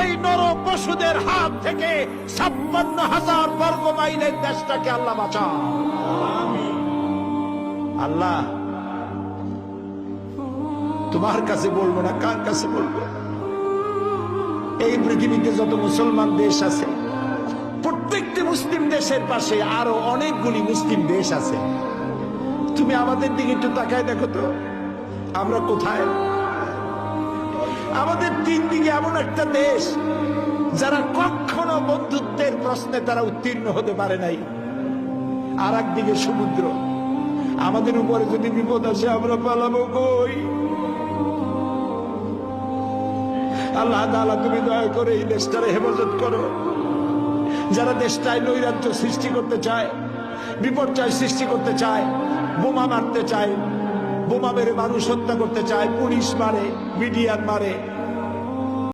এই নর পশুদের হাত থেকে 56,000 বর্গ মাইলের দেশটাকে আল্লাহ বাঁচাও। আল্লাহ তোমার কাছে বলবো না, কার কাছে বলবো? এই পৃথিবীতে যত মুসলমান দেশ আছে, প্রত্যেকটি মুসলিম দেশের পাশে আরো অনেকগুলি মুসলিম দেশ আছে। তুমি আমাদের দিকে একটু তাকায় দেখো তো, আমরা কোথায়? আমাদের তিন দিকে এমন একটা দেশ যারা কখনো বন্ধুত্বের প্রশ্নে তারা উত্তীর্ণ হতে পারে নাই, আর একদিকে সমুদ্র। আমাদের উপরে যদি বিপদ আসে আমরা পালাবো কই? আল্লাহ তাআলা তুমি দয়া করে এই দেশটারে হেফাজত করো। যারা দেশটায় নৈরাজ্য সৃষ্টি করতে চায়, বিপর্যয় সৃষ্টি করতে চায়, বোমা মারতে চায়, বোমা মেরে মানুষ হত্যা করতে চায়, পুলিশ মারে, মিডিয়ার মারে,